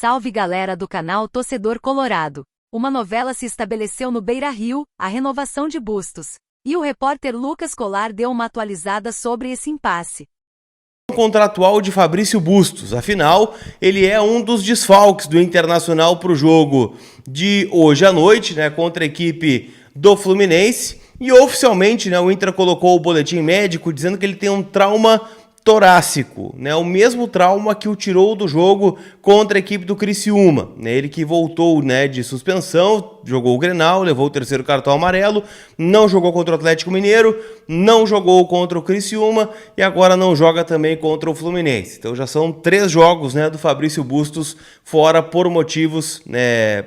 Salve galera do canal Torcedor Colorado. Uma novela se estabeleceu no Beira-Rio, a renovação de Bustos. E o repórter Lucas Colar deu uma atualizada sobre esse impasse. Contratual de Fabrício Bustos, afinal, ele é um dos desfalques do Internacional para o jogo de hoje à noite, contra a equipe do Fluminense. E oficialmente, o Inter colocou o boletim médico dizendo que ele tem um trauma torácico, o mesmo trauma que o tirou do jogo contra a equipe do Criciúma, ele que voltou de suspensão, jogou o Grenal, levou o terceiro cartão amarelo, não jogou contra o Atlético Mineiro, não jogou contra o Criciúma e agora não joga também contra o Fluminense. Então já são 3 jogos do Fabrício Bustos fora por motivos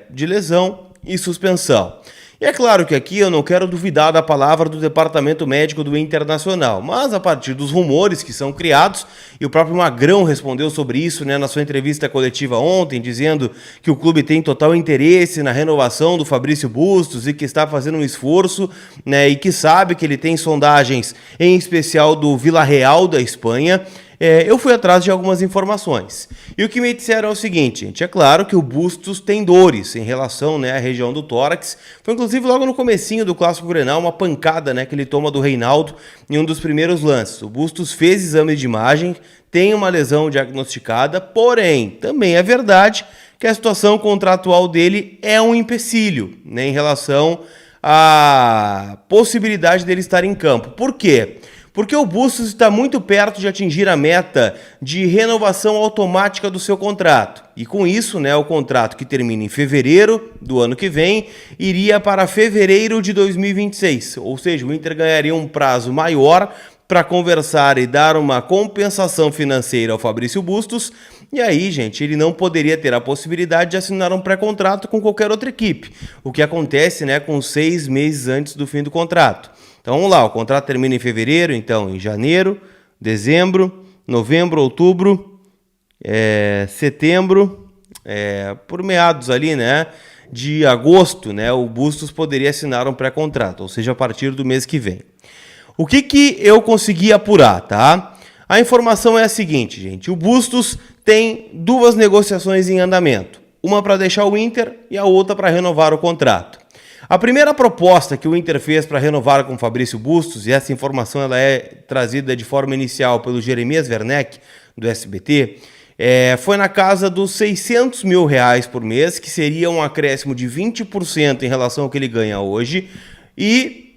de lesão e suspensão. E é claro que aqui eu não quero duvidar da palavra do departamento médico do Internacional, mas a partir dos rumores que são criados, e o próprio Magrão respondeu sobre isso na sua entrevista coletiva ontem, dizendo que o clube tem total interesse na renovação do Fabrício Bustos e que está fazendo um esforço, e que sabe que ele tem sondagens, em especial do Villarreal da Espanha. Eu fui atrás de algumas informações. E o que me disseram é o seguinte, gente. É claro que o Bustos tem dores em relação à região do tórax. Foi inclusive logo no comecinho do Clássico Grenal, uma pancada que ele toma do Reinaldo em um dos primeiros lances. O Bustos fez exame de imagem, tem uma lesão diagnosticada, porém, também é verdade que a situação contratual dele é um empecilho em relação à possibilidade dele estar em campo. Por quê? Porque o Bustos está muito perto de atingir a meta de renovação automática do seu contrato. E com isso, o contrato que termina em fevereiro do ano que vem, iria para fevereiro de 2026. Ou seja, o Inter ganharia um prazo maior para conversar e dar uma compensação financeira ao Fabrício Bustos. E aí, gente, ele não poderia ter a possibilidade de assinar um pré-contrato com qualquer outra equipe. O que acontece com 6 meses antes do fim do contrato. Então vamos lá, o contrato termina em fevereiro, então em janeiro, dezembro, novembro, outubro, setembro, por meados ali, de agosto, o Bustos poderia assinar um pré-contrato, ou seja, a partir do mês que vem. O que eu consegui apurar, tá? A informação é a seguinte, gente, o Bustos tem 2 negociações em andamento, uma para deixar o Inter e a outra para renovar o contrato. A primeira proposta que o Inter fez para renovar com o Fabrício Bustos, e essa informação ela é trazida de forma inicial pelo Jeremias Werneck, do SBT, foi na casa dos R$600 mil por mês, que seria um acréscimo de 20% em relação ao que ele ganha hoje, e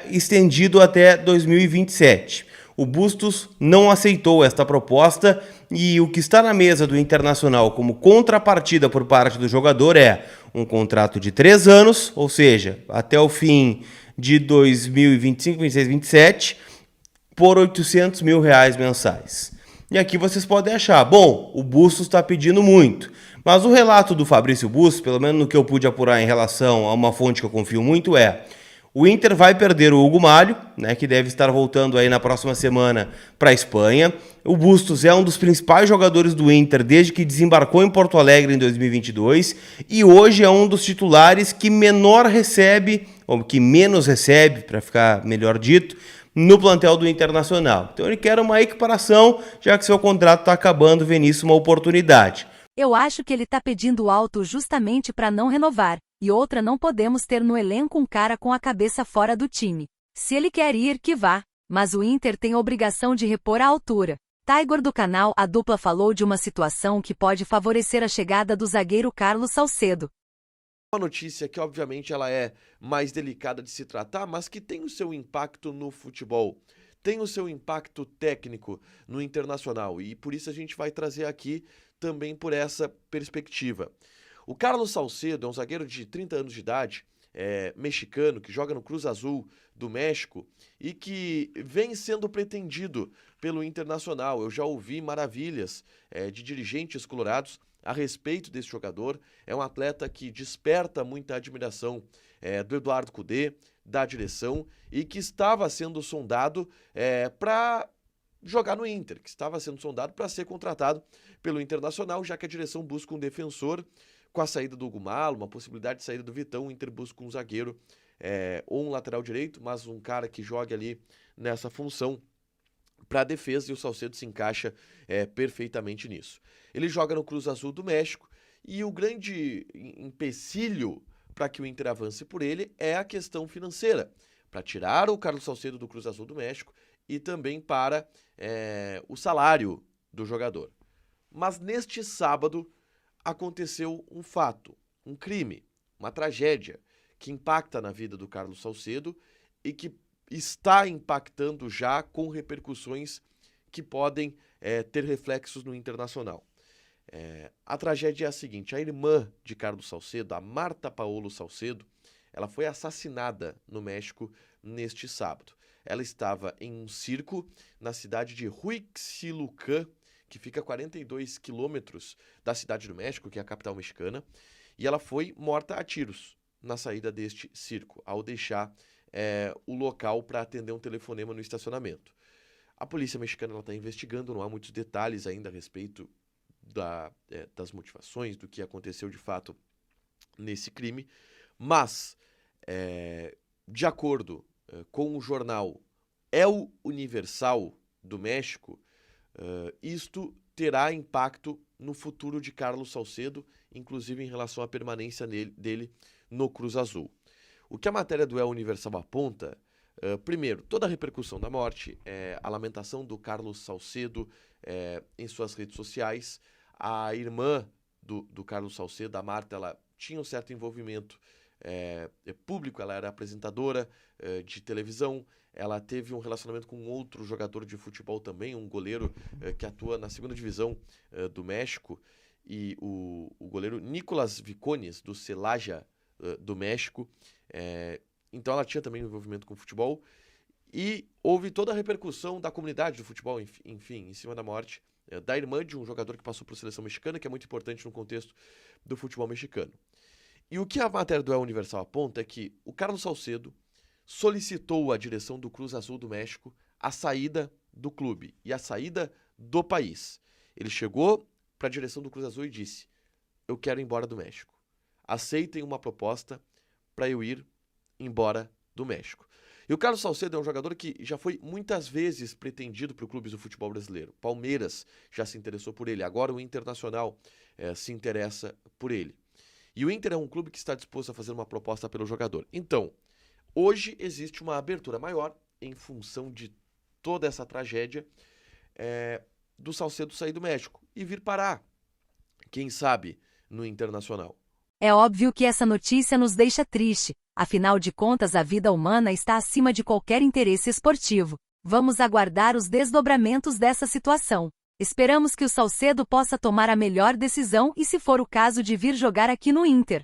estendido até 2027. O Bustos não aceitou esta proposta e o que está na mesa do Internacional como contrapartida por parte do jogador é um contrato de 3 anos, ou seja, até o fim de 2025, 26, 27, por R$800 mil mensais. E aqui vocês podem achar, bom, o Bustos está pedindo muito, mas o relato do Fabrício Bustos, pelo menos no que eu pude apurar em relação a uma fonte que eu confio muito, o Inter vai perder o Hugo Malho, que deve estar voltando aí na próxima semana para a Espanha. O Bustos é um dos principais jogadores do Inter desde que desembarcou em Porto Alegre em 2022 e hoje é um dos titulares que menos recebe, para ficar melhor dito, no plantel do Internacional. Então ele quer uma equiparação, já que seu contrato está acabando, vê nisso uma oportunidade. Eu acho que ele tá pedindo alto justamente para não renovar. E outra, não podemos ter no elenco um cara com a cabeça fora do time. Se ele quer ir, que vá. Mas o Inter tem a obrigação de repor a altura. Tiger do canal A Dupla falou de uma situação que pode favorecer a chegada do zagueiro Carlos Salcedo. Uma notícia que obviamente ela é mais delicada de se tratar, mas que tem o seu impacto no futebol. Tem o seu impacto técnico no Internacional. E por isso a gente vai trazer aqui também por essa perspectiva. O Carlos Salcedo é um zagueiro de 30 anos de idade, mexicano, que joga no Cruz Azul do México e que vem sendo pretendido pelo Internacional. Eu já ouvi maravilhas de dirigentes colorados a respeito desse jogador. É um atleta que desperta muita admiração do Eduardo Cudê, da direção, e que estava sendo sondado para jogar no Inter, que estava sendo sondado para ser contratado pelo Internacional, já que a direção busca um defensor. Com a saída do Hugo Malo, uma possibilidade de saída do Vitão, o Inter busca um zagueiro ou um lateral direito, mas um cara que jogue ali nessa função para a defesa, e o Salcedo se encaixa perfeitamente nisso. Ele joga no Cruz Azul do México E o grande empecilho para que o Inter avance por ele é a questão financeira, para tirar o Carlos Salcedo do Cruz Azul do México e também para o salário do jogador. Mas neste sábado aconteceu um fato, um crime, uma tragédia que impacta na vida do Carlos Salcedo e que está impactando já com repercussões que podem ter reflexos no internacional. A tragédia é a seguinte: a irmã de Carlos Salcedo, a Marta Paolo Salcedo, ela foi assassinada no México neste sábado. Ela estava em um circo na cidade de Huixquilucan, que fica a 42 quilômetros da cidade do México, que é a capital mexicana, e ela foi morta a tiros na saída deste circo, ao deixar o local para atender um telefonema no estacionamento. A polícia mexicana está investigando, não há muitos detalhes ainda a respeito das motivações, do que aconteceu de fato nesse crime, mas, de acordo com o jornal El Universal do México, isto terá impacto no futuro de Carlos Salcedo, inclusive em relação à permanência dele no Cruz Azul. O que a matéria do El Universal aponta, primeiro, toda a repercussão da morte, a lamentação do Carlos Salcedo em suas redes sociais. A irmã do Carlos Salcedo, a Marta, ela tinha um certo envolvimento público, ela era apresentadora de televisão, ela teve um relacionamento com outro jogador de futebol também, um goleiro que atua na segunda divisão do México, e o goleiro Nicolás Vicones, do Celaya do México. Então ela tinha também um envolvimento com o futebol, e houve toda a repercussão da comunidade do futebol, enfim, em cima da morte da irmã de um jogador que passou por seleção mexicana, que é muito importante no contexto do futebol mexicano. E o que a matéria do El Universal aponta é que o Carlos Salcedo solicitou à direção do Cruz Azul do México a saída do clube e a saída do país. Ele chegou para a direção do Cruz Azul e disse: eu quero ir embora do México. Aceitem uma proposta para eu ir embora do México. E o Carlos Salcedo é um jogador que já foi muitas vezes pretendido por clubes do futebol brasileiro. Palmeiras já se interessou por ele, agora o Internacional se interessa por ele. E o Inter é um clube que está disposto a fazer uma proposta pelo jogador. Então, hoje existe uma abertura maior, em função de toda essa tragédia, do Salcedo sair do México e vir parar, quem sabe, no Internacional. É óbvio que essa notícia nos deixa triste, afinal de contas a vida humana está acima de qualquer interesse esportivo. Vamos aguardar os desdobramentos dessa situação. Esperamos que o Salcedo possa tomar a melhor decisão e, se for o caso, de vir jogar aqui no Inter.